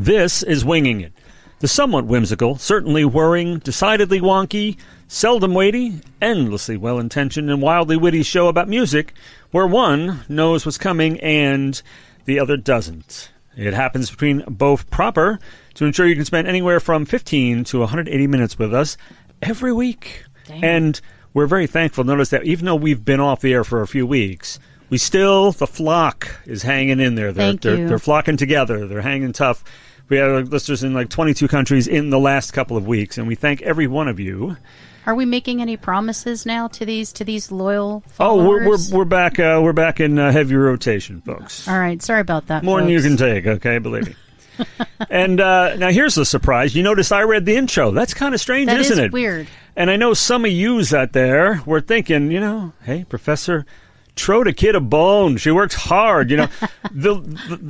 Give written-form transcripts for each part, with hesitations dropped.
This is Winging It, the somewhat whimsical, certainly whirring, decidedly wonky, seldom weighty, endlessly well-intentioned and wildly witty show about music where one knows what's coming and the other doesn't. It happens between both proper to ensure you can spend anywhere from 15 to 180 minutes with us every week. Dang. And we're very thankful. Notice that even though we've been off the air for a few weeks, the flock is hanging in there. They're flocking together. They're hanging tough. We have listeners in like 22 countries in the last couple of weeks, and we thank every one of you. Are we making any promises now to these loyal followers? Oh, we're back. We're back in heavy rotation, folks. All right, sorry about that. More folks. than you can take. Okay, believe me. And now here's the surprise. You notice I read the intro. That's kind of strange, isn't it? That is weird. And I know some of yous out there were thinking, hey, Professor, throw the kid a bone. She works hard.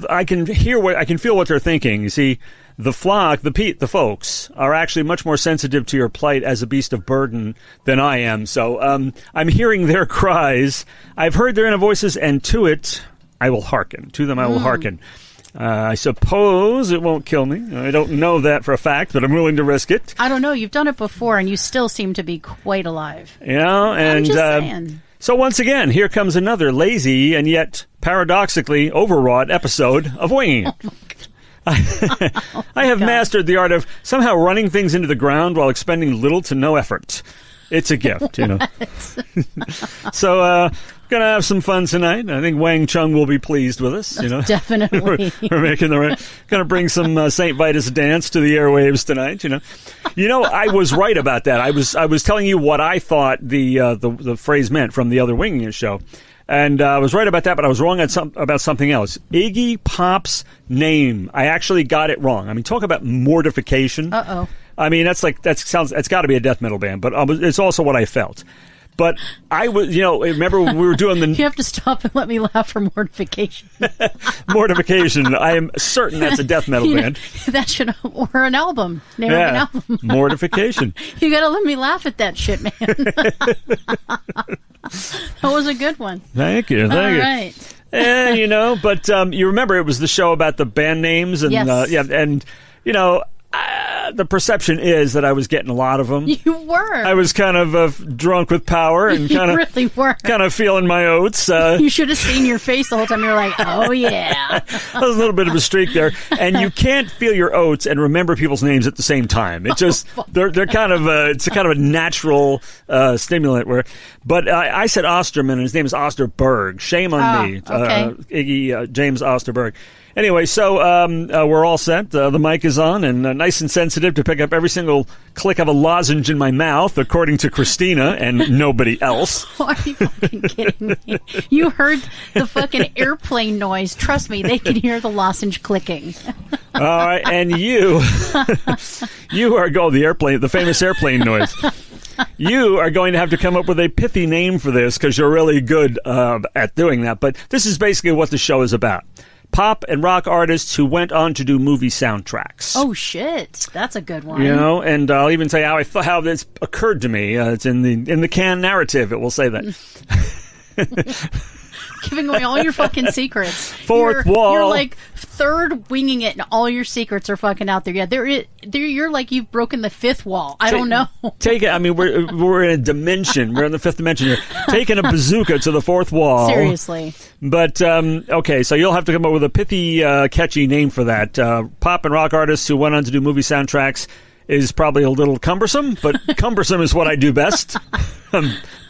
I can feel what they're thinking. You see, the flock, the folks, are actually much more sensitive to your plight as a beast of burden than I am. So I'm hearing their cries. I've heard their inner voices, and to it, I will hearken. To them, I will hearken. I suppose it won't kill me. I don't know that for a fact, but I'm willing to risk it. I don't know. You've done it before, and you still seem to be quite alive. And I'm just saying. So once again, here comes another lazy and yet paradoxically overwrought episode of Winging It. I have mastered the art of somehow running things into the ground while expending little to no effort. It's a gift, So, gonna have some fun tonight. I think Wang Chung will be pleased with us. Definitely. we're making the right. Gonna bring some St. Vitus dance to the airwaves tonight. I was right about that. I was telling you what I thought the phrase meant from the other Winging It show. And I was right about that, but I was wrong about something else. Iggy Pop's name. I actually got it wrong. I mean, talk about mortification. Uh-oh. I mean, it's got to be a death metal band, but it's also what I felt. But I was, remember when we were doing the... You have to stop and let me laugh for mortification. Mortification. I am certain that's a death metal band. That should... Or an album. Name of an album. Mortification. You got to let me laugh at that shit, man. That was a good one. Thank you. All right. But you remember it was the show about the band names. And, yes. The perception is that I was getting a lot of them. You were. I was kind of drunk with power and kind of really were. Kind of feeling my oats. You should have seen your face the whole time. You're like, oh yeah. That was a little bit of a streak there, and you can't feel your oats and remember people's names at the same time. It just they're kind of it's a kind of a natural stimulant. But I said Osterman, and his name is Osterberg. Shame on me, okay. Iggy James Osterberg. Anyway, so we're all set. The mic is on and nice and sensitive to pick up every single click of a lozenge in my mouth, according to Christina and nobody else. Are you fucking kidding me? You heard the fucking airplane noise. Trust me, they can hear the lozenge clicking. All right, and you are the famous airplane noise. You are going to have to come up with a pithy name for this because you're really good at doing that. But this is basically what the show is about. Pop and rock artists who went on to do movie soundtracks. Oh shit, that's a good one. And I'll even tell you how this occurred to me. It's in the Can narrative. It will say that. Giving away all your fucking secrets. Fourth wall. You're like third winging it, and all your secrets are fucking out there. Yeah, you're like you've broken the fifth wall. I don't know. Take it. I mean, we're in a dimension. We're in the fifth dimension here. Taking a bazooka to the fourth wall. Seriously. But okay, so you'll have to come up with a pithy, catchy name for that. Pop and rock artists who went on to do movie soundtracks is probably a little cumbersome, but cumbersome is what I do best.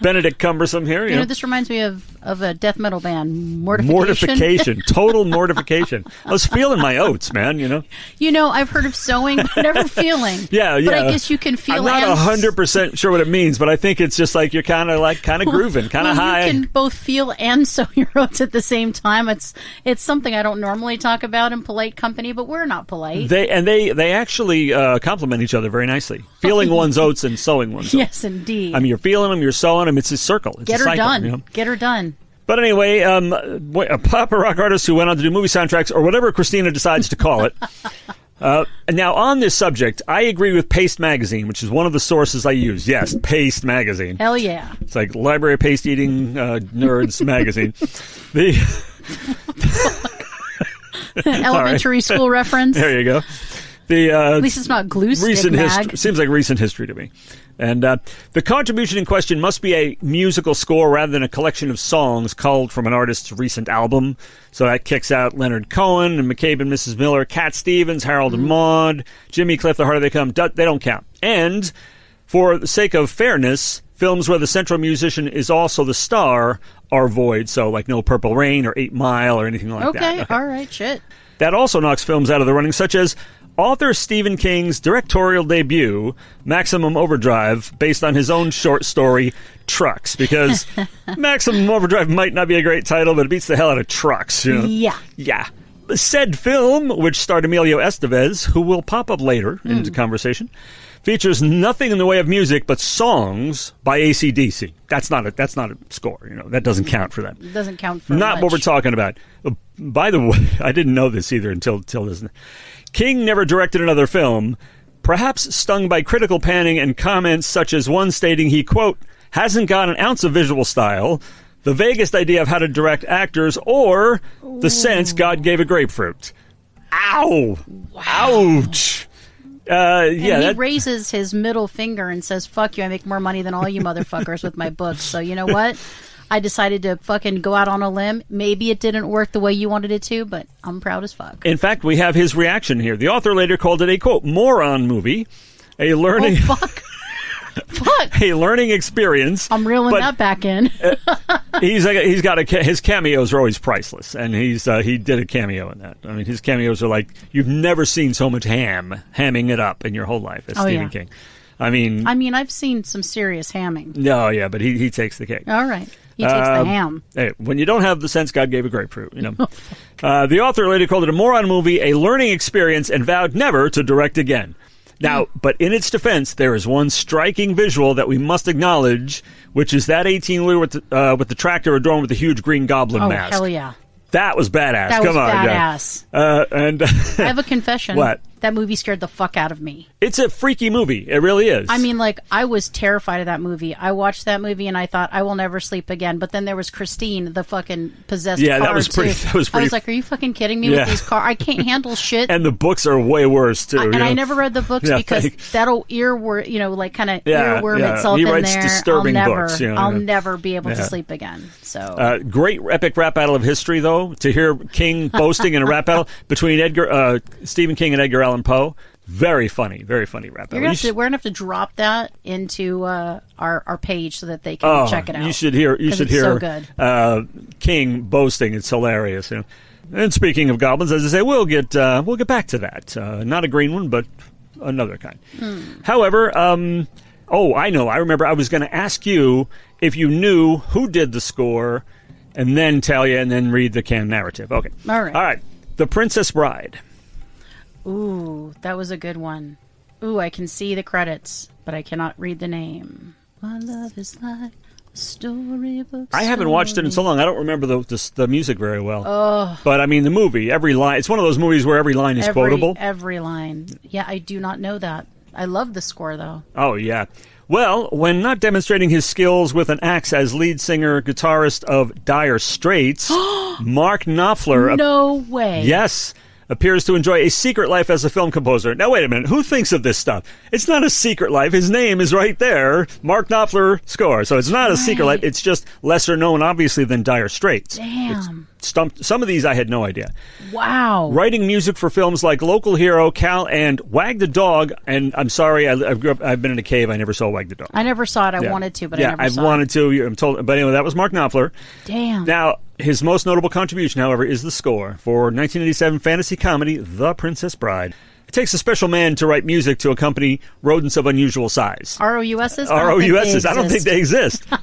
Benedict Cumbersome here. You know, this reminds me of a death metal band, Mortification. Total mortification. I was feeling my oats, man, I've heard of sewing, but never feeling. Yeah. But I guess you can feel I'm not 100% sure what it means, but I think it's just like you're kind of grooving, kind of high. You can both feel and sew your oats at the same time. It's something I don't normally talk about in polite company, but we're not polite. They actually complement each other very nicely. Feeling one's oats and sewing one's oats. Yes, indeed. I mean, you're feeling them, you're sewing them. It's a circle. It's Get a her cycle, done. Get her done. But anyway, pop and rock artists who went on to do movie soundtracks, or whatever Christina decides to call it. Now, on this subject, I agree with Paste Magazine, which is one of the sources I use. Yes, Paste Magazine. Hell yeah. It's like Library of Paste Eating Nerds Magazine. Elementary school reference. There you go. At least it's not glue stick recent mag. history seems like recent history to me. And the contribution in question must be a musical score rather than a collection of songs culled from an artist's recent album. So that kicks out Leonard Cohen and McCabe and Mrs. Miller, Cat Stevens, Harold and Maude, Jimmy Cliff, The Harder They Come. They don't count. And for the sake of fairness, films where the central musician is also the star are void. So like No Purple Rain or 8 Mile or anything like that. Okay, all right, shit. That also knocks films out of the running, such as author Stephen King's directorial debut, Maximum Overdrive, based on his own short story, Trucks, because Maximum Overdrive might not be a great title, but it beats the hell out of Trucks. You know? Yeah. Yeah. Said film, which starred Emilio Estevez, who will pop up later into conversation, features nothing in the way of music but songs by AC/DC. That's not a score. You know, that doesn't count for that. It doesn't count for Not much. what we're talking about. By the way, I didn't know this either until this. King never directed another film, perhaps stung by critical panning and comments such as one stating he, quote, hasn't got an ounce of visual style, the vaguest idea of how to direct actors, or the sense God gave a grapefruit. Ow! Wow. Ouch! And he raises his middle finger and says, fuck you, I make more money than all you motherfuckers with my books. So you know what? I decided to fucking go out on a limb. Maybe it didn't work the way you wanted it to, but I'm proud as fuck. In fact, we have his reaction here. The author later called it a, quote, moron movie, a learning... Oh, fuck. Fuck. A learning experience. I'm reeling that back in. His cameos are always priceless, and he did a cameo in that. I mean, his cameos are like, you've never seen so much hamming it up in your whole life as Stephen King. I mean, I've seen some serious hamming. No, yeah, but he takes the cake. All right. He takes the ham. Hey, when you don't have the sense God gave a grapefruit, you know. The author later called it a moron movie, a learning experience, and vowed never to direct again. Now, but in its defense, there is one striking visual that we must acknowledge, which is that 18-wheeler with the tractor adorned with the huge green goblin mask. Oh, hell yeah. That was badass. That Come was on, badass. Yeah. And I have a confession. What? That movie scared the fuck out of me. It's a freaky movie. It really is. I mean, like, I was terrified of that movie. I watched that movie and I thought, I will never sleep again. But then there was Christine, the fucking possessed car, that was pretty. I was like, are you fucking kidding me with these cars? I can't handle shit. And the books are way worse, too. I never read the books because that'll earworm itself he in writes there. disturbing books. I'll never be able to sleep again. So great epic rap battle of history, though, to hear King boasting in a rap battle between Stephen King and Edgar Allan Poe. Very funny rap battle. We're gonna have to drop that into our page so that they can check it out. You should hear. So good. King boasting. It's hilarious. You know? And speaking of goblins, as I say, we'll get back to that. Not a green one, but another kind. However, I know. I remember. I was going to ask you if you knew who did the score, and then tell you, and then read the Can narrative. Okay. All right. The Princess Bride. Ooh, that was a good one. Ooh, I can see the credits, but I cannot read the name. My love is like a storybook. I haven't watched it in so long. I don't remember the music very well. Oh. But I mean, the movie, every line. It's one of those movies where every line is quotable. Every line. Yeah, I do not know that. I love the score, though. Oh, yeah. Well, when not demonstrating his skills with an axe as lead singer-guitarist of Dire Straits, Mark Knopfler... No way. Yes. Appears to enjoy a secret life as a film composer. Now, wait a minute. Who thinks of this stuff? It's not a secret life. His name is right there. Mark Knopfler score. So it's not a secret life. It's just lesser known, obviously, than Dire Straits. Damn. Some of these I had no idea. Wow. Writing music for films like Local Hero, Cal, and Wag the Dog. And I'm sorry, I've been in a cave. I never saw Wag the Dog. I never saw it. I wanted to, but I never saw it. Yeah, I wanted to. I'm told. But anyway, that was Mark Knopfler. Damn. Now, his most notable contribution, however, is the score for 1987 fantasy comedy The Princess Bride. It takes a special man to write music to accompany rodents of unusual size. ROUSs? ROUSs. I don't think they exist. I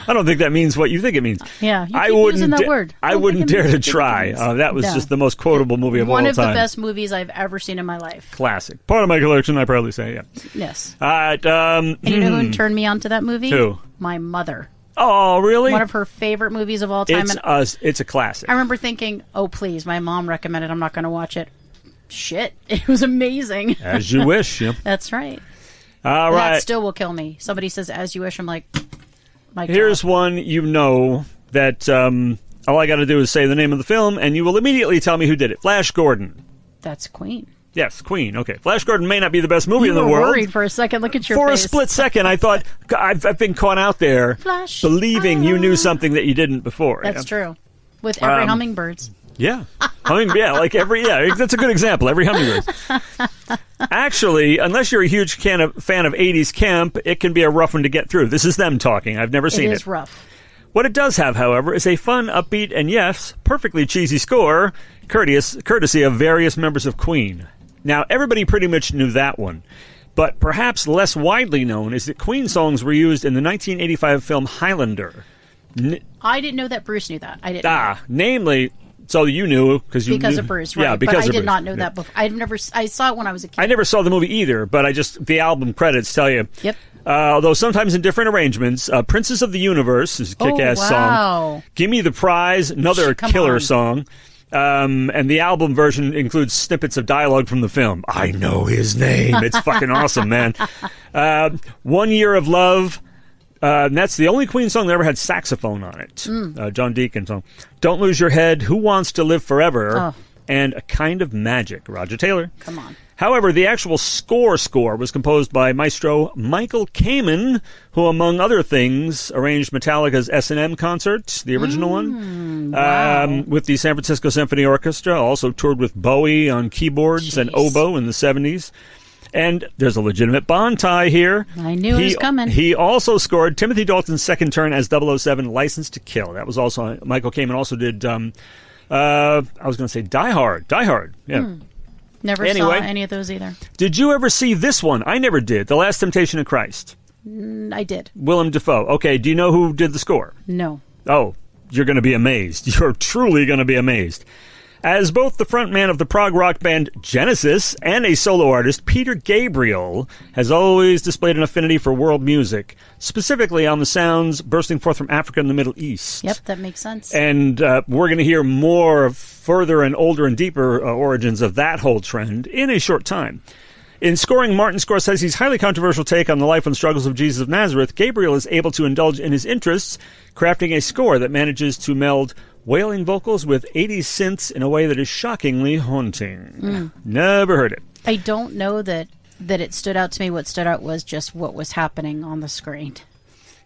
don't think that means what you think it means. Yeah, you keep using that word. I wouldn't dare to try. That was just the most quotable movie of all time. One of the best movies I've ever seen in my life. Classic. Part of my collection, I proudly say, yeah. Yes. And you know who turned me on to that movie? Who? My mother. Oh, really? One of her favorite movies of all time. It's a classic. I remember thinking, oh, please, my mom recommended. I'm not going to watch it. Shit. It was amazing. As you wish. Yeah. That's right. All right. That still will kill me. Somebody says, as you wish. I'm like, my God. Here's one that All I got to do is say the name of the film, and you will immediately tell me who did it. Flash Gordon. That's Queen. Yes, Queen. Okay. Flash Gordon may not be the best movie in the world. You were worried for a second. Look at your face. For a split second, I thought, I've been caught out there believing you knew something that you didn't before. That's true. With every hummingbirds. Yeah. That's a good example. Every hummingbird. Actually, unless you're a huge fan of 80s camp, it can be a rough one to get through. This is them talking. I've never seen it. It is rough. What it does have, however, is a fun, upbeat, and yes, perfectly cheesy score, courtesy of various members of Queen. Now, everybody pretty much knew that one. But perhaps less widely known is that Queen songs were used in the 1985 film Highlander. I didn't know that. Bruce knew that. I didn't know. Namely... So you knew because of Bruce, right? Yeah, because but I of did Bruce. not know that before. I saw it when I was a kid. I never saw the movie either, but the album credits tell you. Yep. Although sometimes in different arrangements, "Princess of the Universe" is a kick-ass song. "Give Me the Prize," another killer song. And the album version includes snippets of dialogue from the film. I know his name. It's fucking awesome, man. "One Year of Love." And that's the only Queen song that ever had saxophone on it. John Deacon song. "Don't Lose Your Head," "Who Wants to Live Forever," and "A Kind of Magic," Roger Taylor. Come on. However, the actual score was composed by Maestro Michael Kamen, who, among other things, arranged Metallica's S&M concert, the original one, with the San Francisco Symphony Orchestra, also toured with Bowie on keyboards and oboe in the 70s. And there's a legitimate Bond tie here. I knew it was coming. He also scored Timothy Dalton's second turn as 007, License to Kill. That was also, Michael Kamen also did, I was going to say Die Hard. Die Hard, yeah. Never saw any of those either. Did you ever see this one? I never did. The Last Temptation of Christ. I did. Willem Dafoe. Okay, do you know who did the score? No. Oh, you're going to be amazed. You're truly going to be amazed. As both the frontman of the prog rock band Genesis and a solo artist, Peter Gabriel has always displayed an affinity for world music, specifically on the sounds bursting forth from Africa and the Middle East. Yep, that makes sense. And we're going to hear more further and older and deeper origins of that whole trend in a short time. In scoring Martin Scorsese's highly controversial take on the life and struggles of Jesus of Nazareth, Gabriel is able to indulge in his interests, crafting a score that manages to meld wailing vocals with 80s synths in a way that is shockingly haunting. Never heard it. I don't know that it stood out to me. What stood out was just what was happening on the screen.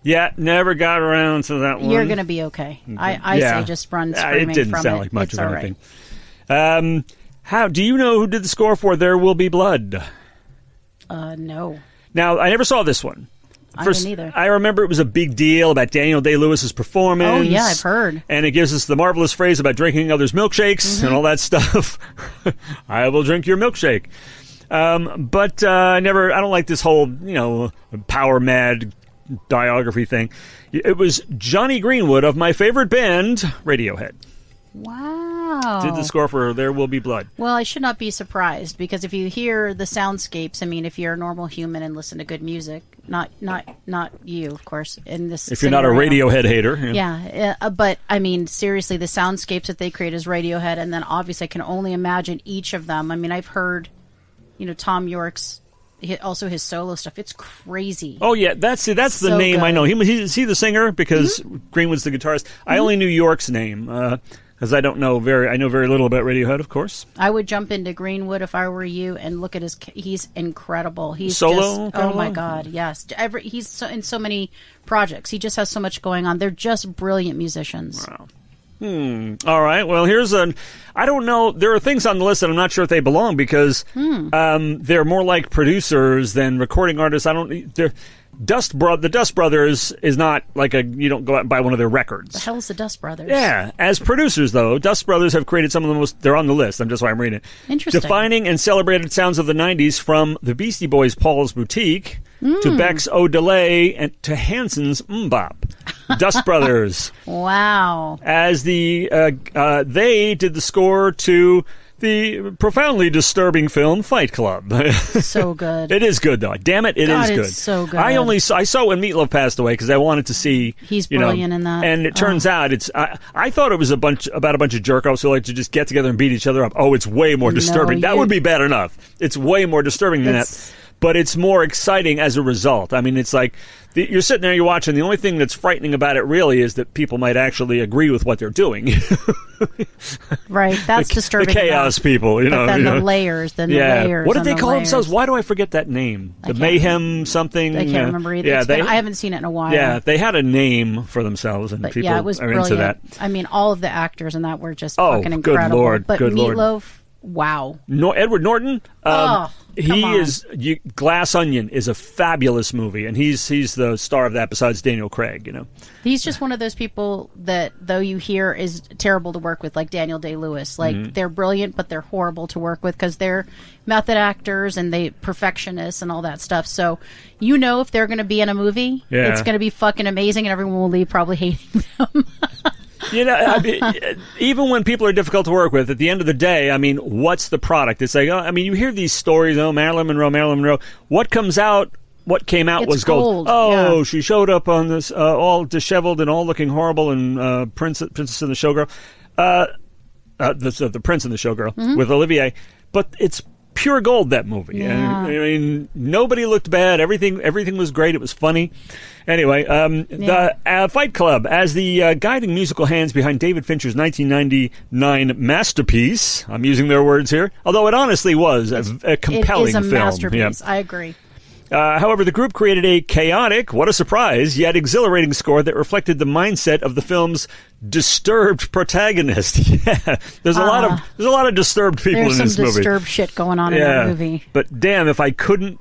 Yeah, never got around to that one. You're going to be okay. I say just run screaming from it. It didn't sound like much it's of anything. Right. How do you know who did the score for There Will Be Blood? No. Now, I never saw this one. I didn't either. I remember it was a big deal about Daniel Day-Lewis's performance. Oh, yeah, I've heard. And it gives us the marvelous phrase about drinking others' milkshakes and all that stuff. I will drink your milkshake. But I don't like this whole, power mad biography thing. It was Johnny Greenwood of my favorite band, Radiohead. Wow. Did the score for There Will Be Blood. Well, I should not be surprised, because if you hear the soundscapes, I mean, if you're a normal human and listen to good music, not you, of course, in this if you're not a Radiohead hater. Yeah, but, I mean, seriously, the soundscapes that they create as Radiohead, and then obviously I can only imagine each of them. I mean, I've heard, Tom York's, also his solo stuff. It's crazy. Oh yeah, that's the name good. I know. Is he the singer? Because Greenwood's the guitarist. I only knew York's name because I know very little about Radiohead, of course. I would jump into Greenwood if I were you and look at he's incredible. He's solo. Oh my God, yes. He's in so many projects. He just has so much going on. They're just brilliant musicians. Wow. All right. Well, I don't know. There are things on the list that I'm not sure if they belong because they're more like producers than recording artists. The Dust Brothers is not like you don't go out and buy one of their records. The hell is the Dust Brothers? Yeah. As producers, though, Dust Brothers have created some of the most, they're on the list. That's why I'm reading it. Interesting. Defining and celebrated sounds of the 90s from the Beastie Boys' Paul's Boutique to Beck's Odelay and to Hanson's Mbop. Dust Brothers. Wow. As they did the score to the profoundly disturbing film Fight Club. So good. It is good, though. Damn it, it is good. It's so good. I saw when Meatloaf passed away because I wanted to see. He's brilliant in that. And it turns out I thought it was about a bunch of jerk-offs who like to just get together and beat each other up. Oh, it's way more disturbing. That would be bad enough. It's way more disturbing than that. but it's more exciting as a result. I mean, it's like you're sitting there, you're watching. The only thing that's frightening about it really is that people might actually agree with what they're doing. Right, that's disturbing. The chaos people, But then the layers, the layers. What did they call themselves? Why do I forget that name? The Mayhem something? I can't remember either. Yeah, I haven't seen it in a while. Yeah, they had a name for themselves, and people it was are brilliant. into that. I mean, all of the actors in that were just fucking incredible. Good Lord, but good Meatloaf, Lord. Wow. Edward Norton. He is Glass Onion is a fabulous movie, and he's the star of that. Besides Daniel Craig, he's just one of those people that, though you hear is terrible to work with, like Daniel Day-Lewis. Like they're brilliant, but they're horrible to work with because they're method actors and they perfectionists and all that stuff. So if they're going to be in a movie, it's going to be fucking amazing, and everyone will leave probably hating them. I mean, even when people are difficult to work with, at the end of the day, I mean, what's the product? It's like, you hear these stories, Marilyn Monroe. What came out was gold. Oh, she showed up on this all disheveled and all looking horrible, and Princess and the Showgirl, the Prince and the Showgirl with Olivier. But it's pure gold, that movie. Yeah. And, I mean, nobody looked bad. Everything was great. It was funny. Anyway, the Fight Club, as the guiding musical hands behind David Fincher's 1999 masterpiece. I'm using their words here, although it honestly was a compelling film. It is a masterpiece. I agree. However, the group created a chaotic, what a surprise, yet exhilarating score that reflected the mindset of the film's disturbed protagonist. Yeah, there's a lot of disturbed people in this movie. There's some disturbed shit going on in that movie. But damn, if I couldn't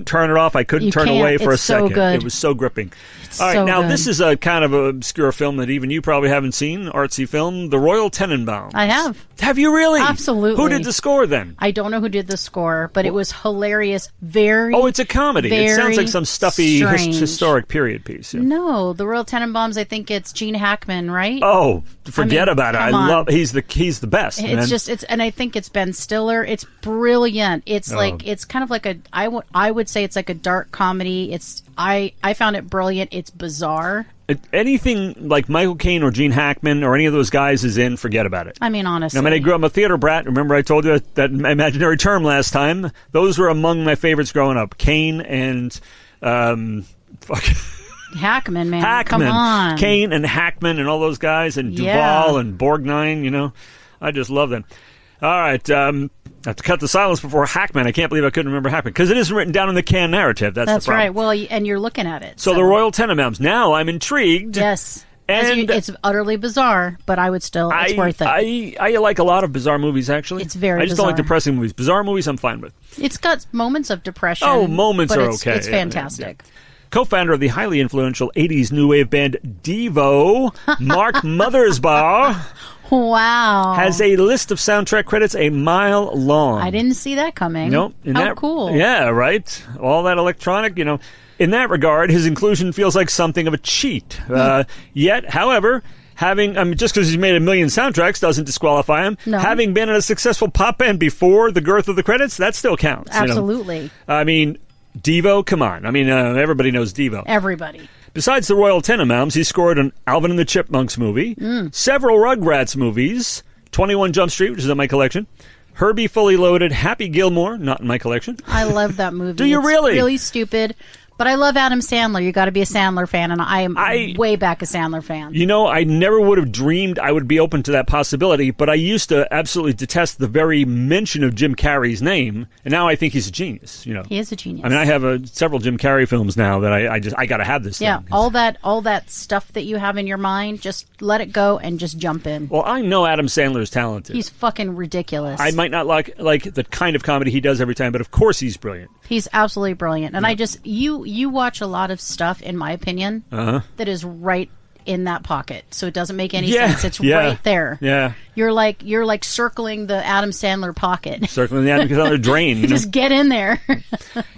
turn it off. I couldn't turn away for a second. Good. It was so gripping. All right, now this is a kind of an obscure film that even you probably haven't seen, artsy film, The Royal Tenenbaums. I have. Have you really? Absolutely. Who did the score then? I don't know who did the score, but it was hilarious. It's a comedy. It sounds like some stuffy historic period piece. Yeah. No, The Royal Tenenbaums, I think it's Gene Hackman, right? Oh, forget about it. He's the best. And I think it's Ben Stiller. It's brilliant. It's it's kind of like I would say it's like a dark comedy. I found it brilliant. It's bizarre. Anything like Michael Caine or Gene Hackman or any of those guys is in, forget about it. I mean, honestly. I grew up a theater brat. Remember I told you that imaginary term last time? Those were among my favorites growing up. Caine and Hackman, man. Come on. Caine and Hackman and all those guys, and Duvall and Borgnine, I just love them. All right, I have to cut the silence before Hackman. I can't believe I couldn't remember Hackman, because it isn't written down in the Cannes narrative. That's the problem. Right. Well, and you're looking at it. So The Royal Tenenbaums. Now I'm intrigued. Yes. And it's utterly bizarre, but I would still, it's worth it. I like a lot of bizarre movies, actually. It's very bizarre. I just don't like depressing movies. Bizarre movies I'm fine with. It's got moments of depression. Oh, moments are okay. It's fantastic. Yeah. Co-founder of the highly influential 80s new wave band Devo, Mark Mothersbaugh, wow, has a list of soundtrack credits a mile long. I didn't see that coming. Nope. How cool. Yeah, right? All that electronic, In that regard, his inclusion feels like something of a cheat. Yet, however, just because he's made a million soundtracks doesn't disqualify him. No. Having been in a successful pop band before the girth of the credits, that still counts. Absolutely. Devo, come on. Everybody knows Devo. Everybody. Besides The Royal Tenenbaums, he scored an Alvin and the Chipmunks movie, several Rugrats movies, 21 Jump Street, which is in my collection, Herbie Fully Loaded, Happy Gilmore, not in my collection. I love that movie. Do you really? It's really stupid. But I love Adam Sandler. You got to be a Sandler fan, and I am way back a Sandler fan. I never would have dreamed I would be open to that possibility, but I used to absolutely detest the very mention of Jim Carrey's name, and now I think he's a genius. He is a genius. I have several Jim Carrey films now that I got to have this. Yeah, thing. all that stuff that you have in your mind, just let it go and just jump in. Well, I know Adam Sandler is talented. He's fucking ridiculous. I might not like the kind of comedy he does every time, but of course he's brilliant. He's absolutely brilliant, and you watch a lot of stuff, in my opinion, that is right in that pocket, so it doesn't make any sense. It's right there. Yeah, you're like circling the Adam Sandler pocket, circling the Adam Sandler drain. Just get in there.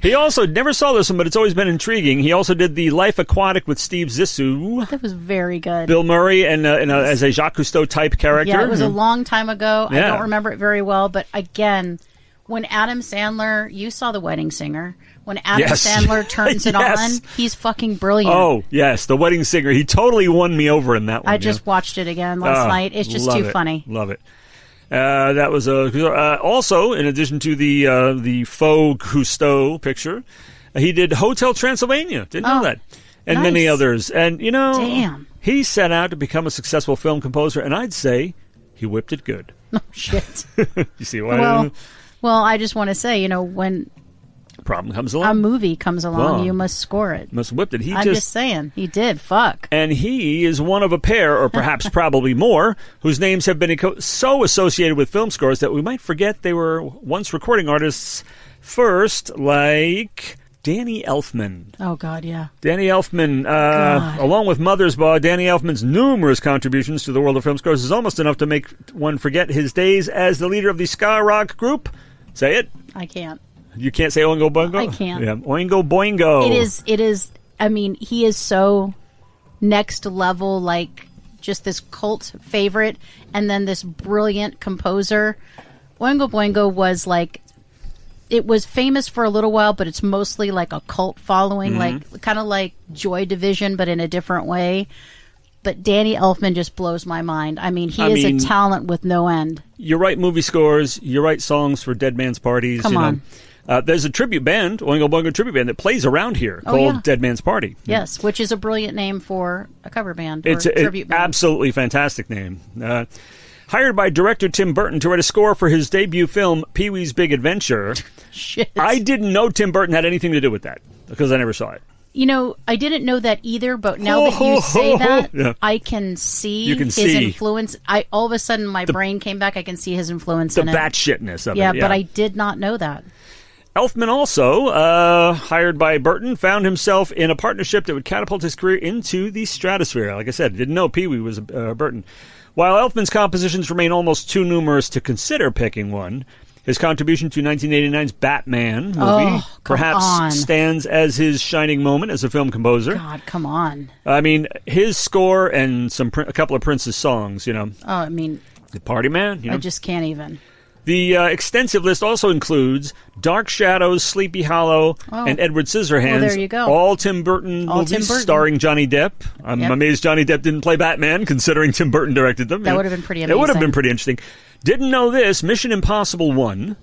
He also never saw this one, but it's always been intriguing. He also did The Life Aquatic with Steve Zissou. That was very good. Bill Murray as a Jacques Cousteau type character. Yeah, it was a long time ago. Yeah. I don't remember it very well, but again, when Adam Sandler, you saw The Wedding Singer. When Adam Sandler turns it on, he's fucking brilliant. Oh, yes, The Wedding Singer. He totally won me over in that one. I just watched it again last night. It's just too funny. Love it. That was also, in addition to the faux Cousteau picture, he did Hotel Transylvania. Didn't know that. And many others. And, Damn. He set out to become a successful film composer, and I'd say he whipped it good. Oh, shit. You see why? Well, I just want to say, when problem comes along, a movie comes along, you must score it. Must whip it. I'm just saying, he did. Fuck. And he is one of a pair, or perhaps probably more, whose names have been so associated with film scores that we might forget they were once recording artists first, like Danny Elfman. Oh, God, yeah. Danny Elfman, along with Mothersbaugh, Danny Elfman's numerous contributions to the world of film scores is almost enough to make one forget his days as the leader of the ska rock group. Say it. I can't. You can't say Oingo Boingo? I can't. Yeah, Oingo Boingo. It is, I mean, he is so next level, like, just this cult favorite, and then this brilliant composer. Oingo Boingo was, like, it was famous for a little while, but it's mostly like a cult following, like kind of like Joy Division, but in a different way. But Danny Elfman just blows my mind. I mean, he is a talent with no end. You write movie scores, you write songs for Dead Man's Parties. Come on. There's a tribute band, Oingo Boingo tribute band, that plays around here called Dead Man's Party. Yes, which is a brilliant name for a cover band or tribute band. Absolutely fantastic name. Hired by director Tim Burton to write a score for his debut film, Pee-wee's Big Adventure. Shit. I didn't know Tim Burton had anything to do with that because I never saw it. I didn't know that either, but now that you say that, I can see his influence. All of a sudden, my brain came back. I can see his influence in it. The batshitness of it. Yeah, but I did not know that. Elfman also, hired by Burton, found himself in a partnership that would catapult his career into the stratosphere. Like I said, didn't know Pee-wee was Burton. While Elfman's compositions remain almost too numerous to consider picking one, his contribution to 1989's Batman movie perhaps stands as his shining moment as a film composer. God, come on. I mean, his score and a couple of Prince's songs, Oh, I mean... The Party Man, I just can't even. The extensive list also includes Dark Shadows, Sleepy Hollow, and Edward Scissorhands. Well, there you go. All Tim Burton movies starring Johnny Depp. I'm amazed Johnny Depp didn't play Batman, considering Tim Burton directed them. That would have been pretty amazing. It would have been pretty interesting. Didn't know this. Mission Impossible 1.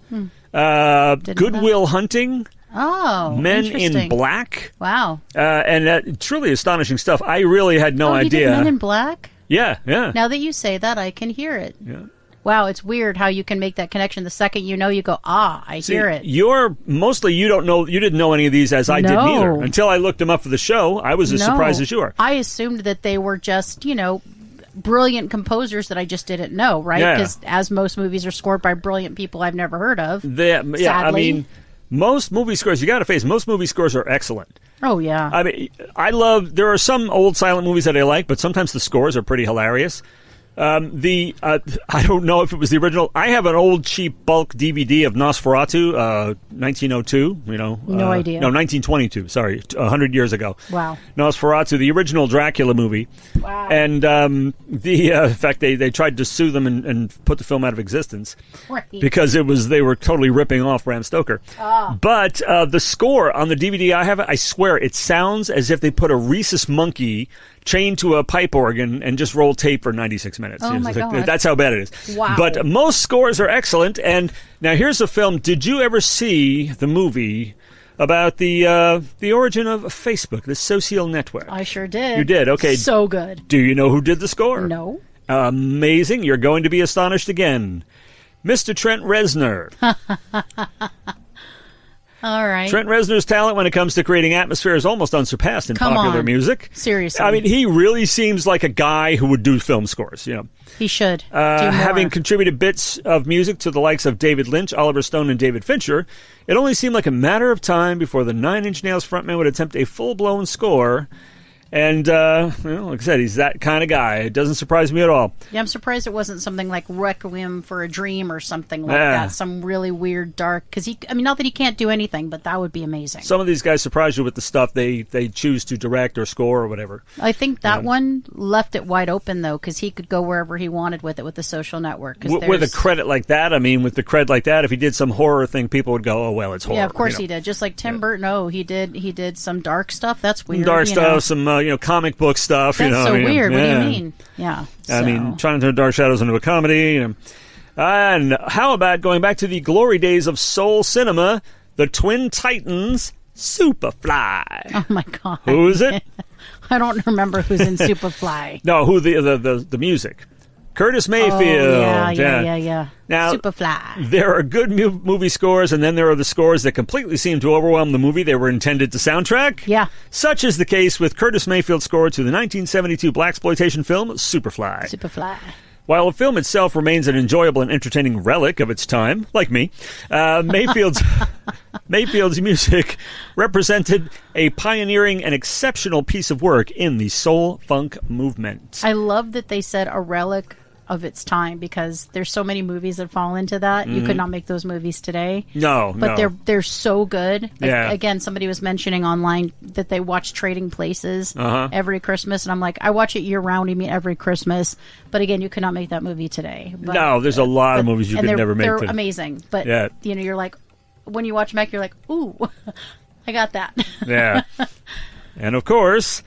Good Will Hunting. Oh, Men in Black. Wow. And truly astonishing stuff. I really had no idea. He did Men in Black? Yeah. Now that you say that, I can hear it. Yeah. Wow, it's weird how you can make that connection. The second you know, you go, I hear it. You didn't know any of these as I did neither. Until I looked them up for the show, I was as surprised as you are. I assumed that they were just, brilliant composers that I just didn't know, right? Because as most movies are scored by brilliant people I've never heard of. Sadly. I mean, most movie scores, you got to face, most movie scores are excellent. Oh, yeah. I mean, there are some old silent movies that I like, but sometimes the scores are pretty hilarious. I don't know if it was the original. I have an old cheap bulk DVD of Nosferatu, 1902. No idea. No, 1922. Sorry, 100 years ago. Wow. Nosferatu, the original Dracula movie. Wow. And in fact, they tried to sue them and put the film out of existence because they were totally ripping off Bram Stoker. But the score on the DVD I have, I swear, it sounds as if they put a rhesus monkey chained to a pipe organ and just roll tape for 96 minutes. Oh, my God. That's how bad it is. Wow. But most scores are excellent. And now here's a film. Did you ever see the movie about the origin of Facebook, the social network? I sure did. You did? Okay. So good. Do you know who did the score? No. Amazing. You're going to be astonished again. Mr. Trent Reznor. All right. Trent Reznor's talent when it comes to creating atmosphere is almost unsurpassed in popular music. Seriously. I mean, he really seems like a guy who would do film scores, He should. Do more. Having contributed bits of music to the likes of David Lynch, Oliver Stone, and David Fincher, it only seemed like a matter of time before the Nine Inch Nails frontman would attempt a full-blown score. And, like I said, he's that kind of guy. It doesn't surprise me at all. Yeah, I'm surprised it wasn't something like Requiem for a Dream or something like that. Some really weird, dark... Because not that he can't do anything, but that would be amazing. Some of these guys surprise you with the stuff they choose to direct or score or whatever. I think that one left it wide open, though, because he could go wherever he wanted with it with the Social Network. With a credit like that, with the cred like that, if he did some horror thing, people would go, oh, well, it's horror. Yeah, of course he did. Just like Tim Burton, he did some dark stuff. That's weird. Dark stuff, some, comic book stuff. That's so weird. What do you mean? Yeah. I mean, trying to turn Dark Shadows into a comedy. And how about going back to the glory days of soul cinema, the Twin Titans, Superfly. Oh, my God. Who is it? I don't remember who's in Superfly. No, who the music. Curtis Mayfield. Oh, yeah. Now, Superfly. there are good movie scores, and then there are the scores that completely seem to overwhelm the movie they were intended to soundtrack. Yeah. Such is the case with Curtis Mayfield's score to the 1972 blaxploitation film Superfly. Superfly. While the film itself remains an enjoyable and entertaining relic of its time, like me, Mayfield's music represented a pioneering and exceptional piece of work in the soul funk movement. I love that they said a relic of its time, because there's so many movies that fall into that. You could not make those movies today. But they're so good. Yeah. Again, somebody was mentioning online that they watch Trading Places every Christmas, and I'm like, I watch it year round. I mean, every Christmas. But again, you could not make that movie today. But, there's a lot of movies you could never make. They're today. amazing. But you're like, when you watch them back, you're like, ooh, I got that. Yeah. And of course,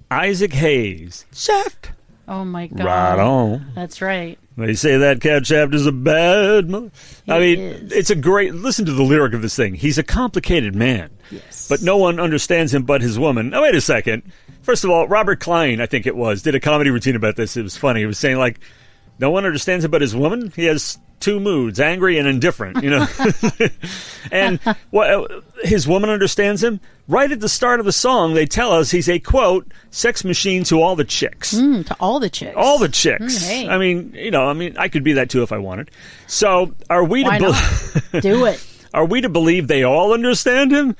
Isaac Hayes. Shaft. Oh, my God. Right on. That's right. They say that cat Shaft is a bad mother. It's a great... Listen to the lyric of this thing. He's a complicated man. Yes. But no one understands him but his woman. Oh, wait a second. First of all, Robert Klein, I think it was, did a comedy routine about this. It was funny. He was saying, like, no one understands him but his woman? He has two moods, angry and indifferent, And his woman understands him? Right at the start of the song, they tell us he's a, quote, sex machine to all the chicks. To all the chicks. All the chicks. Hey. I mean, I could be that too if I wanted. So, are we Why not? Do it. Are we to believe they all understand him?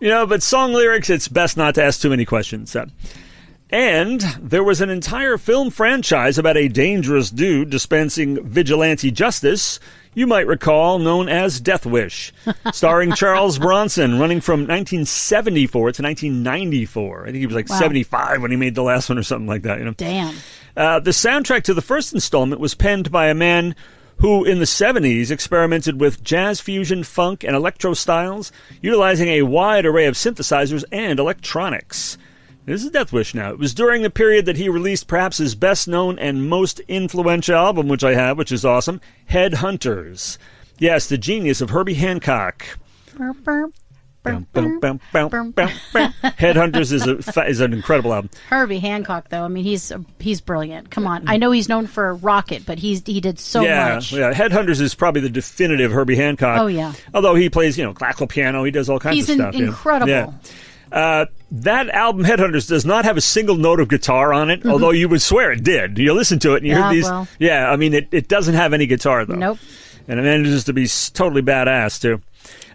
But song lyrics, it's best not to ask too many questions. And there was an entire film franchise about a dangerous dude dispensing vigilante justice, you might recall, known as Death Wish, starring Charles Bronson, running from 1974 to 1994. I think he was 75 when he made the last one or something like that. Damn. The soundtrack to the first installment was penned by a man who in the 70s experimented with jazz fusion, funk, and electro styles, utilizing a wide array of synthesizers and electronics. This is Death Wish now. It was during the period that he released perhaps his best-known and most influential album, which I have, which is awesome, Headhunters. Yes, the genius of Herbie Hancock. Headhunters is an incredible album. Herbie Hancock, though, I mean, he's brilliant. Come on, I know he's known for Rocket, but he did so much. Yeah, Headhunters is probably the definitive Herbie Hancock. Oh yeah. Although he plays, classical piano, he does all kinds of stuff. He's incredible. Yeah. That album, Headhunters, does not have a single note of guitar on it, although you would swear it did. You listen to it and you hear these. Well. Yeah, I mean, it doesn't have any guitar, though. Nope. And it manages to be totally badass, too.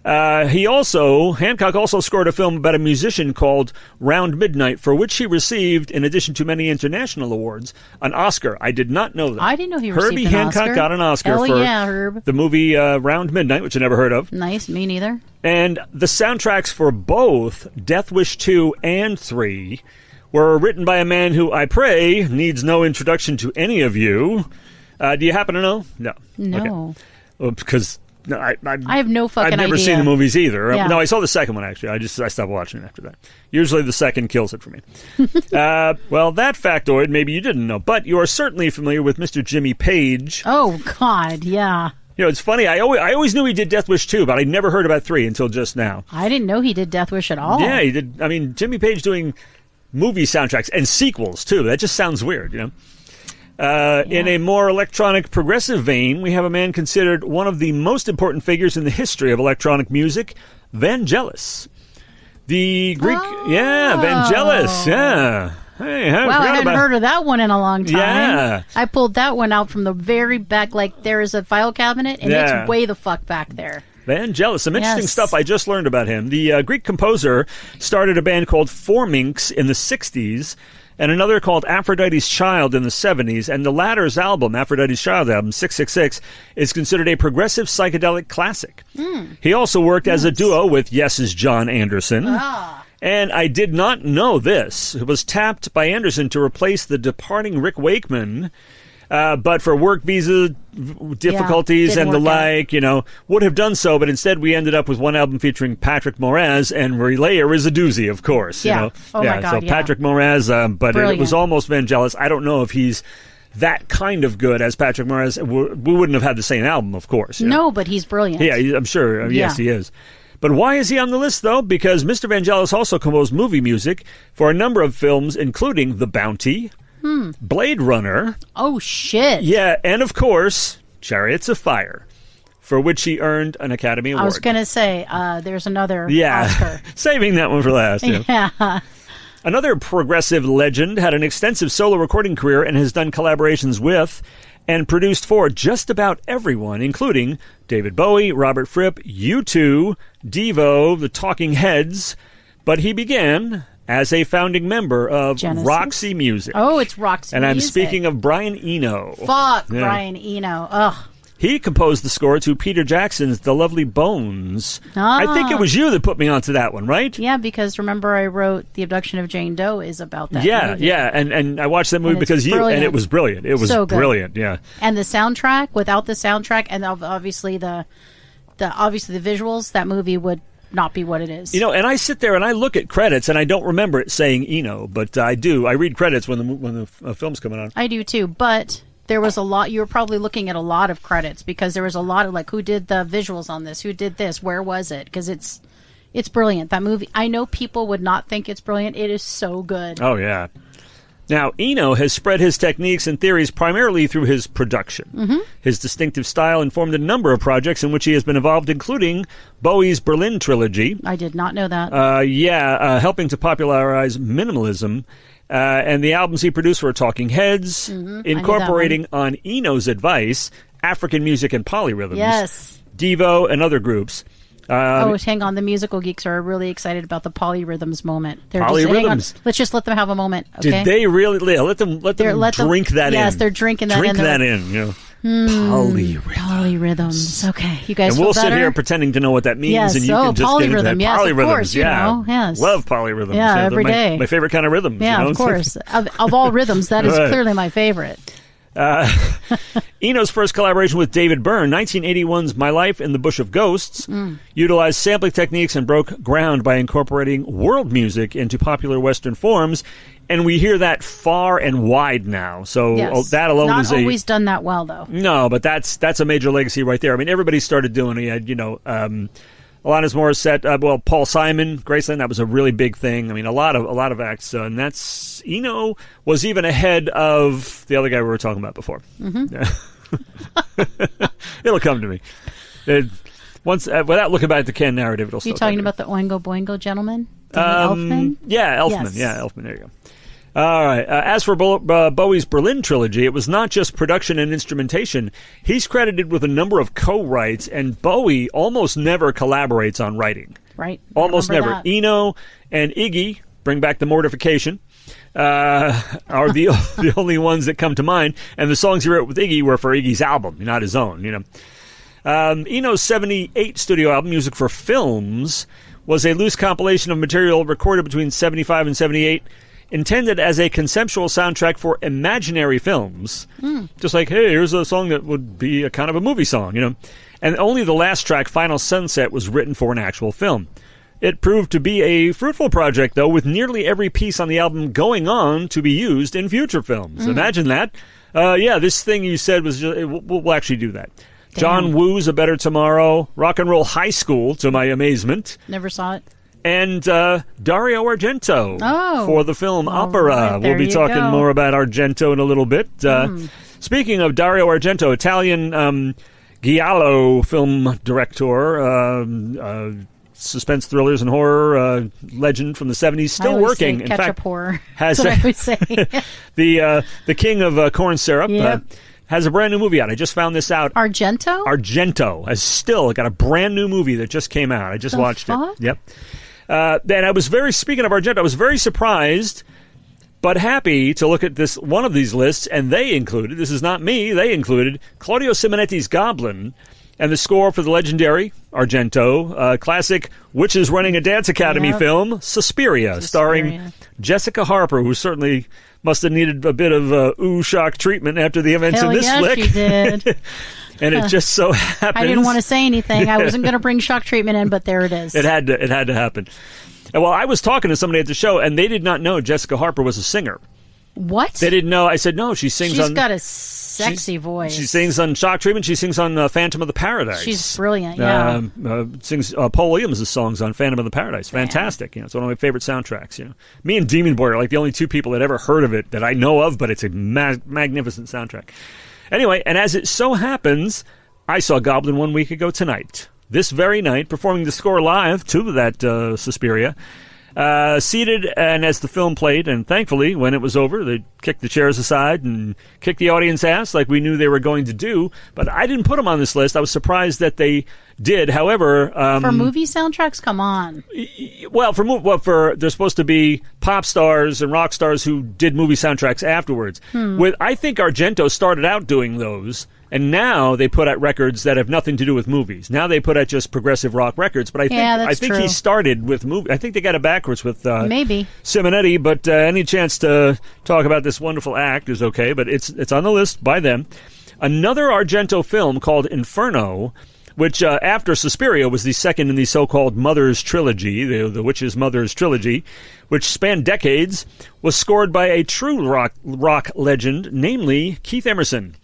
Hancock also scored a film about a musician called Round Midnight, for which he received, in addition to many international awards, an Oscar. I did not know that. I didn't know he received Herbie an Hancock Oscar. got an Oscar for Herb. the movie Round Midnight, which I never heard of. Nice, me neither. And the soundtracks for both Death Wish 2 and 3 were written by a man who, I pray, needs no introduction to any of you. Do you happen to know? No. No. Okay. Well, because... No, I have no fucking idea. I've never seen the movies either. Yeah. No, I saw the second one, actually. I stopped watching it after that. Usually the second kills it for me. Well, that factoid, maybe you didn't know, but you are certainly familiar with Mr. Jimmy Page. Oh, God, yeah. It's funny. I always knew he did Death Wish 2, but I never heard about 3 until just now. I didn't know he did Death Wish at all. Yeah, he did. I mean, Jimmy Page doing movie soundtracks and sequels, too. That just sounds weird, In a more electronic, progressive vein, we have a man considered one of the most important figures in the history of electronic music, Vangelis. The Greek... Yeah, Vangelis, yeah. Hey, I hadn't heard of that one in a long time. Yeah. I pulled that one out from the very back, there is a file cabinet, and it's way the fuck back there. Vangelis, some interesting stuff I just learned about him. The Greek composer started a band called Forminx in the 60s, and another called Aphrodite's Child in the 70s, and the latter's album, Aphrodite's Child album, 666, is considered a progressive psychedelic classic. He also worked as a duo with Yes's John Anderson. And I did not know this. It was tapped by Anderson to replace the departing Rick Wakeman, but for work visa difficulties and the like, would have done so, but instead we ended up with one album featuring Patrick Moraz, and Relayer is a doozy, of course. Yeah. Oh my God, so Patrick Moraz, but it was almost Vangelis. I don't know if he's that kind of good as Patrick Moraz, we wouldn't have had the same album, of course. No, but he's brilliant. Yeah, I'm sure. Yes, he is. But why is he on the list, though? Because Mr. Vangelis also composed movie music for a number of films, including The Bounty, Blade Runner. Oh, shit. Yeah, and of course, Chariots of Fire, for which he earned an Academy Award. I was going to say, there's another Oscar. Saving that one for last. Yeah. Another progressive legend had an extensive solo recording career and has done collaborations with and produced for just about everyone, including David Bowie, Robert Fripp, U2, Devo, the Talking Heads. But he began as a founding member of Genesis? Roxy Music. Oh, it's Roxy and Music. I'm speaking of Brian Eno. Fuck Brian Eno. Ugh. He composed the score to Peter Jackson's The Lovely Bones. I think it was you that put me onto that one, right? Yeah, because remember I wrote The Abduction of Jane Doe is about that movie. Yeah, and I watched that movie because brilliant. and it was brilliant. It was so good. Brilliant, yeah. And the soundtrack, without the soundtrack, and obviously the visuals, that movie would not be what it is. You know, and I sit there and I look at credits and I don't remember it saying Eno, but I do. I read credits when the film's coming on. I do too, but there was a lot. You were probably looking at a lot of credits because there was a lot of like, who did the visuals on this? Who did this? Where was it? Because it's brilliant. That movie. I know people would not think it's brilliant. It is so good. Oh yeah. Now, Eno has spread his techniques and theories primarily through his production. Mm-hmm. His distinctive style informed a number of projects in which he has been involved, including Bowie's Berlin Trilogy. I did not know that. Helping to popularize minimalism. And the albums he produced were Talking Heads, incorporating on Eno's advice, African music and polyrhythms. Yes. Devo and other groups. Hang on. The musical geeks are really excited about the polyrhythms moment. Polyrhythms. Let's just let them have a moment. Okay? Did they really? Yeah, let them drink that in. Yes, they're drinking that in. Drink that in. You know. Polyrhythms. Okay, you guys. And we'll feel sit better? here pretending to know what that means, yes. and you can just polyrhythm. get into that. Yes, Polyrhythms. Of course, yeah. Yes. Love polyrhythms. Yeah, every day. My favorite kind of rhythms. Yeah, you know? Of course. of all rhythms, that is clearly my favorite. Eno's first collaboration with David Byrne, 1981's My Life in the Bush of Ghosts, utilized sampling techniques and broke ground by incorporating world music into popular Western forms, and we hear that far and wide now. So that alone is not always done that well, though. No, but that's a major legacy right there. I mean, everybody started doing it. Alanis Morissette, Paul Simon, Graceland, that was a really big thing. I mean, a lot of acts, and that's, Eno was even ahead of the other guy we were talking about before. Mm-hmm. It'll come to me. Without looking back at the Ken narrative, it'll still come to me. You talking about the Oingo Boingo gentleman? Elfman? Yeah, Elfman. Yes. Yeah, Elfman. There you go. All right. As for Bowie's Berlin Trilogy, it was not just production and instrumentation. He's credited with a number of co-writes, and Bowie almost never collaborates on writing. Right. Almost never. That. Eno and Iggy, Bring Back the Mortification, are the only ones that come to mind. And the songs he wrote with Iggy were for Iggy's album, not his own. You know, Eno's '78 studio album, Music for Films, was a loose compilation of material recorded between '75 and '78. Intended as a conceptual soundtrack for imaginary films. Just like, hey, here's a song that would be a kind of a movie song, you know. And only the last track, Final Sunset, was written for an actual film. It proved to be a fruitful project, though, with nearly every piece on the album going on to be used in future films. Imagine that. This thing you said was just, we'll actually do that. Damn. John Woo's A Better Tomorrow, Rock and Roll High School, to my amazement. Never saw it. And Dario Argento for the film Opera. Right, we'll be talking more about Argento in a little bit. Speaking of Dario Argento, Italian giallo film director, suspense thrillers and horror legend from the 70s, still working. In fact, horror. Has That's what I would say. the king of corn syrup. Yep. Has a brand new movie out. I just found this out. Argento has still got a brand new movie that just came out. I just watched it. Yep. And I was speaking of Argento, I was very surprised, but happy to look at one of these lists, and they included, this is not me, they included Claudio Simonetti's Goblin, and the score for the legendary Argento, classic Witches Running a Dance Academy film, Suspiria, starring Jessica Harper, who certainly must have needed a bit of shock treatment after the events in this flick. She did. And it just so happens. I didn't want to say anything. I wasn't going to bring shock treatment in, but there it is. It had to happen. And I was talking to somebody at the show, and they did not know Jessica Harper was a singer. What? They didn't know. I said, no, she sings on... She's got a sexy voice. She sings on Shock Treatment. She sings on Phantom of the Paradise. She's brilliant, yeah. Sings Paul Williams' songs on Phantom of the Paradise. Fantastic. It's one of my favorite soundtracks. Me and Demon Boy are like the only two people that ever heard of it that I know of, but it's a magnificent soundtrack. Anyway, and as it so happens, I saw Goblin 1 week ago tonight. This very night, performing the score live to that Suspiria. Seated, and as the film played, and thankfully, when it was over, they kicked the chairs aside and kicked the audience ass like we knew they were going to do. But I didn't put them on this list. I was surprised that they did. However, for movie soundtracks, come on. Well, there's supposed to be pop stars and rock stars who did movie soundtracks afterwards. I think Argento started out doing those. And now they put out records that have nothing to do with movies. Now they put out just progressive rock records. But I think he started with movies. I think they got it backwards with maybe Simonetti. But any chance to talk about this wonderful act is okay. But it's on the list by them. Another Argento film called Inferno, which after Suspiria was the second in the so-called Mother's Trilogy, the Witch's Mother's Trilogy, which spanned decades, was scored by a true rock legend, namely Keith Emerson,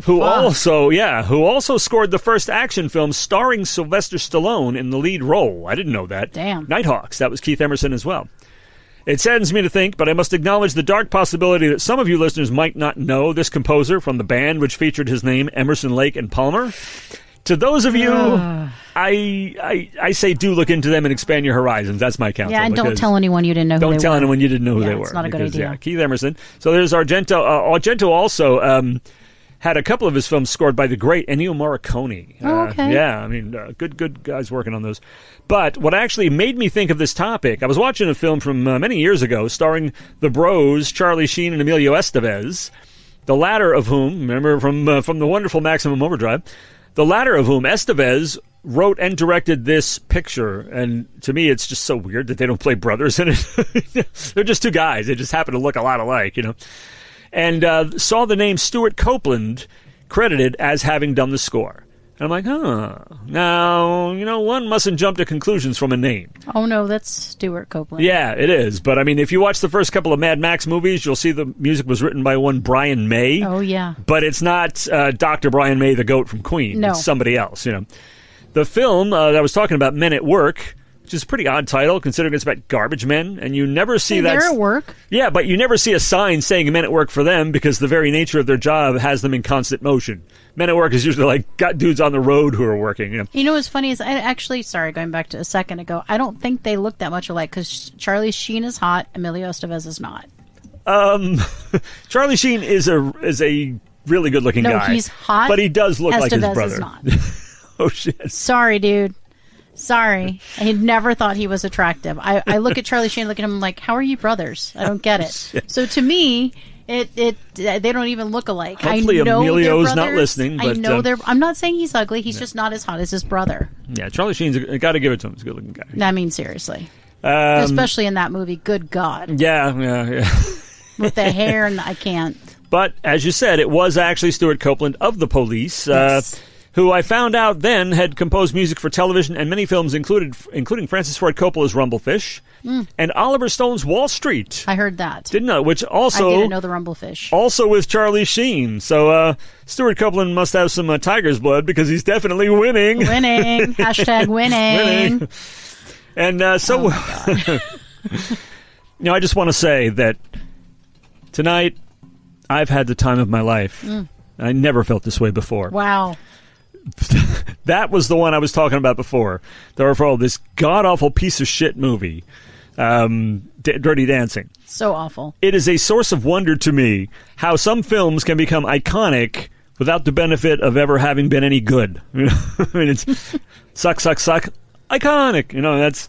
who also scored the first action film starring Sylvester Stallone in the lead role. I didn't know that. Damn. Nighthawks, that was Keith Emerson as well. It saddens me to think, but I must acknowledge the dark possibility that some of you listeners might not know this composer from the band which featured his name, Emerson, Lake and Palmer. To those of you, I say do look into them and expand your horizons. That's my counsel. Yeah, and don't tell anyone you didn't know who they were. Don't tell anyone you didn't know who they were. It's not a good idea. Yeah, Keith Emerson. So there's Argento. Argento also had a couple of his films scored by the great Ennio Morricone. Okay. Yeah, I mean, good guys working on those. But what actually made me think of this topic, I was watching a film from many years ago starring the Bros, Charlie Sheen and Emilio Estevez, the latter of whom, remember from the wonderful Maximum Overdrive, the latter of whom, Estevez, wrote and directed this picture. And to me, it's just so weird that they don't play brothers in it. They're just two guys. They just happen to look a lot alike, And saw the name Stuart Copeland credited as having done the score. And I'm like, Now, one mustn't jump to conclusions from a name. Oh, no, that's Stuart Copeland. Yeah, it is. But, I mean, if you watch the first couple of Mad Max movies, you'll see the music was written by one Brian May. Oh, yeah. But it's not Dr. Brian May, the goat from Queen. No. It's somebody else, The film that I was talking about, Men at Work, which is a pretty odd title considering it's about garbage men, and you never see that. They're at work. Yeah, but you never see a sign saying Men at Work for them because the very nature of their job has them in constant motion. Men at Work is usually like got dudes on the road who are working. You know what's funny is going back to a second ago, I don't think they look that much alike because Charlie Sheen is hot, Emilio Estevez is not. Charlie Sheen is a really good looking guy. No, he's hot, but he does look Estevez like his brother. Is not. Oh shit! Sorry, dude. Sorry. I never thought he was attractive. I look at Charlie Sheen, look at him like, how are you brothers? I don't get it. So to me, they don't even look alike. Hopefully I know Emilio's not listening. But, I know I'm not saying he's ugly. He's just not as hot as his brother. Yeah, Charlie Sheen's got to give it to him. He's a good looking guy. I mean, seriously. Especially in that movie. Good God. Yeah. With the hair and I can't. But as you said, it was actually Stuart Copeland of The Police. Yes. Who I found out then had composed music for television and many films, including Francis Ford Coppola's Rumblefish and Oliver Stone's Wall Street. I heard that. Didn't know, which also... I didn't know the Rumblefish. Also with Charlie Sheen. So Stuart Copeland must have some tiger's blood because he's definitely winning. Winning. Hashtag winning. And so... Oh I just want to say that tonight I've had the time of my life. I never felt this way before. Wow. That was the one I was talking about before. This god-awful piece of shit movie, Dirty Dancing. So awful. It is a source of wonder to me how some films can become iconic without the benefit of ever having been any good. I mean, it's suck, iconic. That's...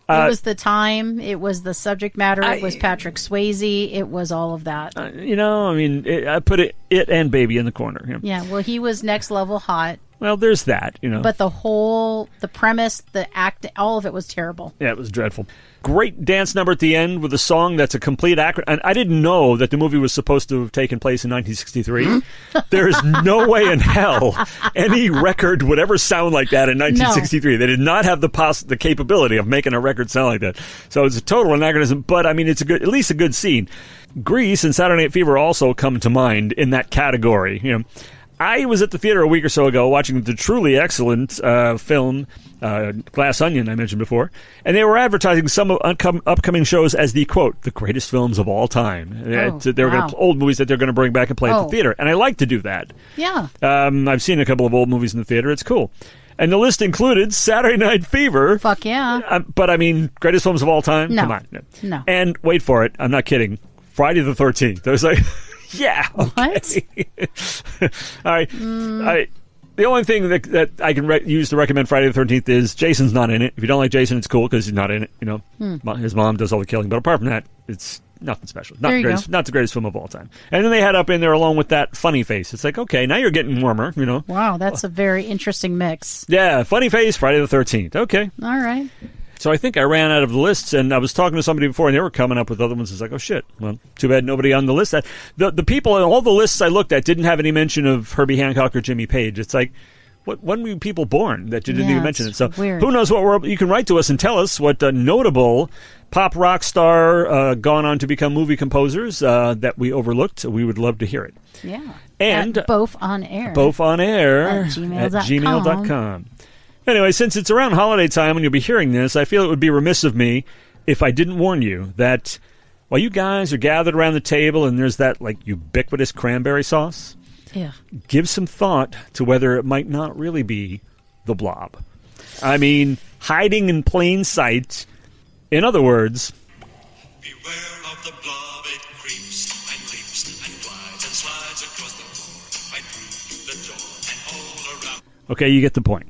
it was the time. It was the subject matter. It was Patrick Swayze. It was all of that. I put it and Baby in the corner. Yeah, well, he was next level hot. Well, there's that, But the premise, the act, all of it was terrible. Yeah, it was dreadful. Great dance number at the end with a song that's a complete And I didn't know that the movie was supposed to have taken place in 1963. There's no way in hell any record would ever sound like that in 1963. No. They did not have the capability of making a record sound like that. So it's a total anachronism, but I mean, it's at least a good scene. Grease and Saturday Night Fever also come to mind in that category. You know, I was at the theater a week or so ago watching the truly excellent film Glass Onion, I mentioned before, and they were advertising some of upcoming shows as the, quote, the greatest films of all time. They were going to old movies that they're going to bring back and play at the theater, and I like to do that. Yeah. I've seen a couple of old movies in the theater. It's cool. And the list included Saturday Night Fever. Fuck yeah. But, I mean, greatest films of all time? No. Come on. No. And, wait for it, I'm not kidding, Friday the 13th. I was like, yeah, okay. What? All right. The only thing that I can use to recommend Friday the 13th is Jason's not in it. If you don't like Jason, it's cool because he's not in it. You know, his mom does all the killing. But apart from that, it's nothing special. Not the greatest film of all time. And then they had up in there along with that Funny Face. It's like, okay, now you're getting warmer, you know. Wow, that's a very interesting mix. Yeah, Funny Face, Friday the 13th. Okay. All right. So I think I ran out of the lists, and I was talking to somebody before, and they were coming up with other ones. It's like, oh, shit. Well, too bad nobody on the list. The people on all the lists I looked at didn't have any mention of Herbie Hancock or Jimmy Page. It's like, when were people born that you didn't even mention it? So weird. Who knows what you can write to us and tell us what notable pop rock star gone on to become movie composers that we overlooked. We would love to hear it. Yeah. And at Both on Air. At gmail.com. gmail.com. Anyway, since it's around holiday time when you'll be hearing this, I feel it would be remiss of me if I didn't warn you that while you guys are gathered around the table and there's that like ubiquitous cranberry sauce, give some thought to whether it might not really be the Blob. I mean, hiding in plain sight. In other words, beware of the Blob. It creeps and leaps and glides and slides across the floor, right through the door and all around. Okay, you get the point.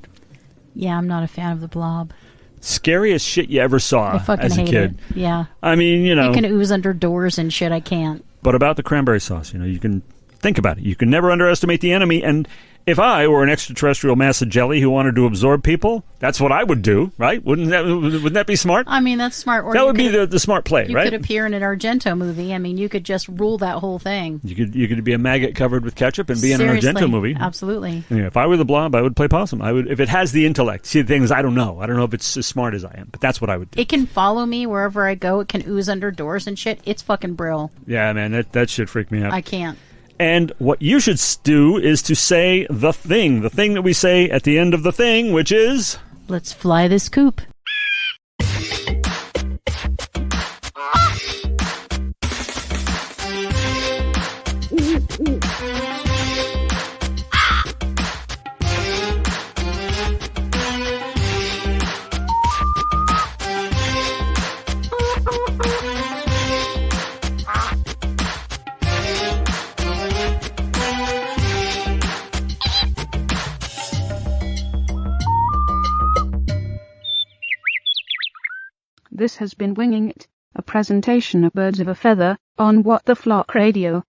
Yeah, I'm not a fan of the Blob. Scariest shit you ever saw as a kid. It. Yeah. I mean, you know. It can ooze under doors and shit. I can't. But about the cranberry sauce, you know, you can think about it. You can never underestimate the enemy. And if I were an extraterrestrial mass of jelly who wanted to absorb people, that's what I would do, right? Wouldn't that be smart? I mean, that's smart. Or that would be the smart play, you right? You could appear in an Argento movie. I mean, you could just rule that whole thing. You could be a maggot covered with ketchup and be Seriously, in an Argento movie. Absolutely. Yeah, if I were the Blob, I would play possum. I would, if it has the intellect. See, the thing is, I don't know if it's as smart as I am, but that's what I would do. It can follow me wherever I go. It can ooze under doors and shit. It's fucking brill. Yeah, man, that shit freaked me out. I can't. And what you should do is to say the thing that we say at the end of the thing, which is... Let's fly this coop. This has been Winging It, a presentation of Birds of a Feather, on What the Flock Radio.